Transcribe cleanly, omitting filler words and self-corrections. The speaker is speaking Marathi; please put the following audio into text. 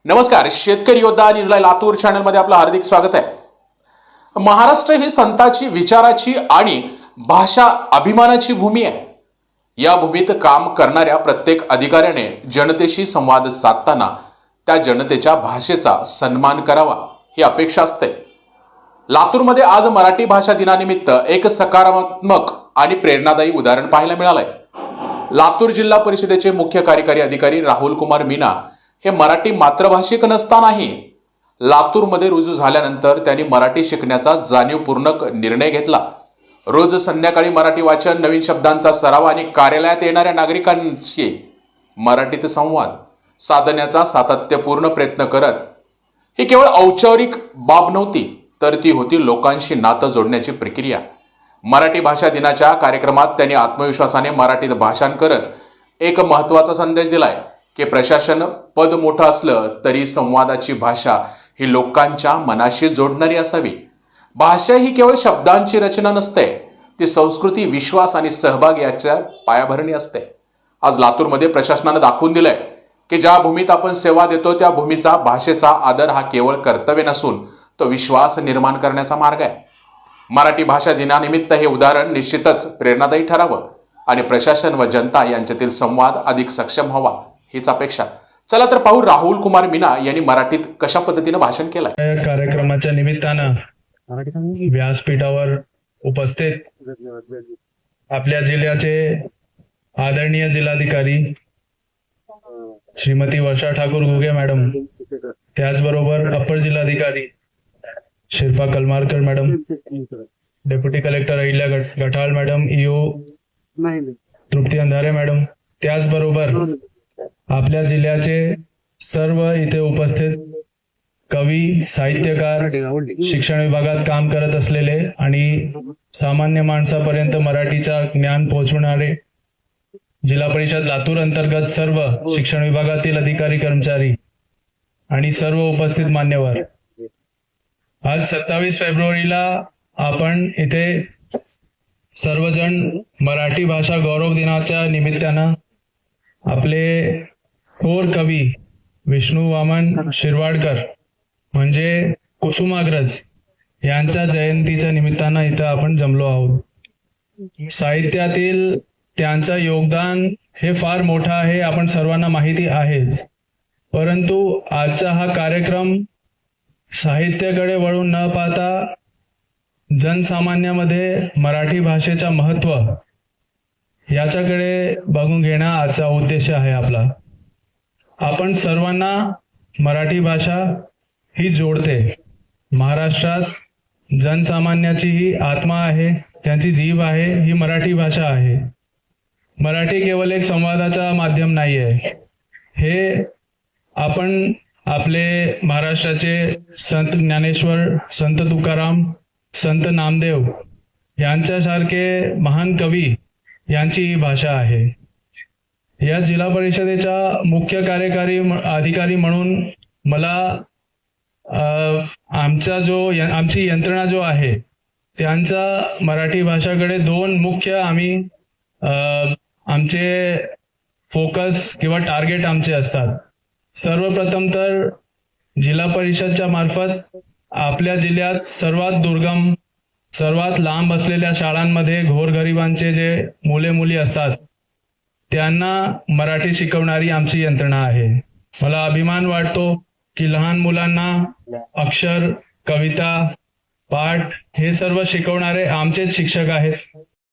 नमस्कार. शेतकरी योद्धा निर्णय लातूर चॅनलमध्ये आपलं हार्दिक स्वागत आहे. महाराष्ट्र ही संताची, विचाराची आणि भाषा अभिमानाची भूमी आहे. या भूमीत काम करणाऱ्या प्रत्येक अधिकाऱ्याने जनतेशी संवाद साधताना त्या जनतेच्या भाषेचा सन्मान करावा ही अपेक्षा असते. लातूरमध्ये आज मराठी भाषा दिनानिमित्त एक सकारात्मक आणि प्रेरणादायी उदाहरण पाहायला मिळालंय. लातूर जिल्हा परिषदेचे मुख्य कार्यकारी अधिकारी राहुल कुमार मीना हे मराठी मातृभाषिक नसतानाही लातूरमध्ये रुजू झाल्यानंतर त्यांनी मराठी शिकण्याचा जाणीवपूर्वक निर्णय घेतला. रोज संध्याकाळी मराठी वाचन, नवीन शब्दांचा सराव आणि कार्यालयात येणाऱ्या नागरिकांशी मराठीत संवाद साधण्याचा सातत्यपूर्ण प्रयत्न करत ही केवळ औपचारिक बाब नव्हती, तर ती होती लोकांशी नातं जोडण्याची प्रक्रिया. मराठी भाषा दिनाच्या कार्यक्रमात त्यांनी आत्मविश्वासाने मराठीत भाषण करत एक महत्त्वाचा संदेश दिलाय की प्रशासन पद मोठं असलं तरी संवादाची भाषा ही लोकांच्या मनाशी जोडणारी असावी. भाषा ही केवळ शब्दांची रचना नसते, ती संस्कृती, विश्वास आणि सहभाग याच्या पायाभरणी असते. आज लातूरमध्ये प्रशासनानं दाखवून दिलंय की ज्या भूमीत आपण सेवा देतो त्या भूमीचा, भाषेचा आदर हा केवळ कर्तव्य नसून तो विश्वास निर्माण करण्याचा मार्ग आहे. मराठी भाषा दिनानिमित्त हे उदाहरण निश्चितच प्रेरणादायी ठरावं आणि प्रशासन व जनता यांच्यातील संवाद अधिक सक्षम व्हावा हीच अपेक्षा. चला तर पाहू राहुल कुमार मीना यांनी मराठीत कशा पद्धतीने भाषण केलंय. कार्यक्रमाच्या निमित्तानं व्यासपीठावर उपस्थित आपल्या जिल्ह्याचे आदरणीय जिल्हाधिकारी श्रीमती वर्षा ठाकूर घुगे मॅडम, त्याचबरोबर अप्पर जिल्हाधिकारी Shilpa Kalmarkar madam, deputy collector Ahilya Gathal madam, EO Trupti Andhare madam, त्याचबरोबर आपल्या जिल्ह्याचे सर्व इथे उपस्थित कवी, साहित्यकार, शिक्षण विभागात काम करत असलेले आणि सामान्य माणसापर्यंत मराठीचा ज्ञान पोहोचवणारे जिल्हा परिषद लातूर अंतर्गत सर्व शिक्षण विभागातील अधिकारी, कर्मचारी आणि सर्व उपस्थित मान्यवर, आज 27 फेब्रुवारीला आपण इथे सर्वजण मराठी भाषा गौरव दिनाच्या निमित्तानं आपले थोर कवी विष्णू वामन शिरवाडकर म्हणजे कुसुमाग्रज यांच्या जयंतीच्या निमित्तानं इथं आपण जमलो आहोत. साहित्यातील त्यांचं योगदान हे फार मोठं आहे, आपण सर्वांना माहिती आहेच. परंतु आजचा हा कार्यक्रम साहित्याकडे वळून न पाहता जनसामान्यामध्ये मराठी भाषेचा महत्त्व याच्याकडे बघून घेणं आजचा उद्देश आहे आपला. आपण सर्वांना मराठी भाषा ही जोडते. महाराष्ट्रात जनसामान्याची ही आत्मा आहे, त्यांची जीभ आहे, ही मराठी भाषा आहे. मराठी केवळ एक संवादाचा माध्यम नाही आहे. हे आपण आपले महाराष्ट्राचे संत ज्ञानेश्वर, संत तुकाराम, संत नामदेव यांच्यासारखे महान कवी यांची ही भाषा आहे. या जिल्हा परिषदेच्या मुख्य कार्यकारी अधिकारी म्हणून मला आमची यंत्रणा जो आहे त्यांचा मराठी भाषाकडे दोन मुख्य आमचे फोकस किंवा टार्गेट आमचे असतात. सर्वप्रथम तर जिल्हा परिषदच्या मार्फत आपल्या जिल्ह्यात सर्वात दुर्गम, सर्वात लांब असलेल्या शाळांमध्ये गोरगरिबांचे जे मुले मुली असतात त्यांना मराठी शिकवणारी आमची यंत्रणा आहे. मला अभिमान वाटतो की लहान मुलांना अक्षर, कविता, पाठ हे सर्व शिकवणारे आमचेच शिक्षक आहेत.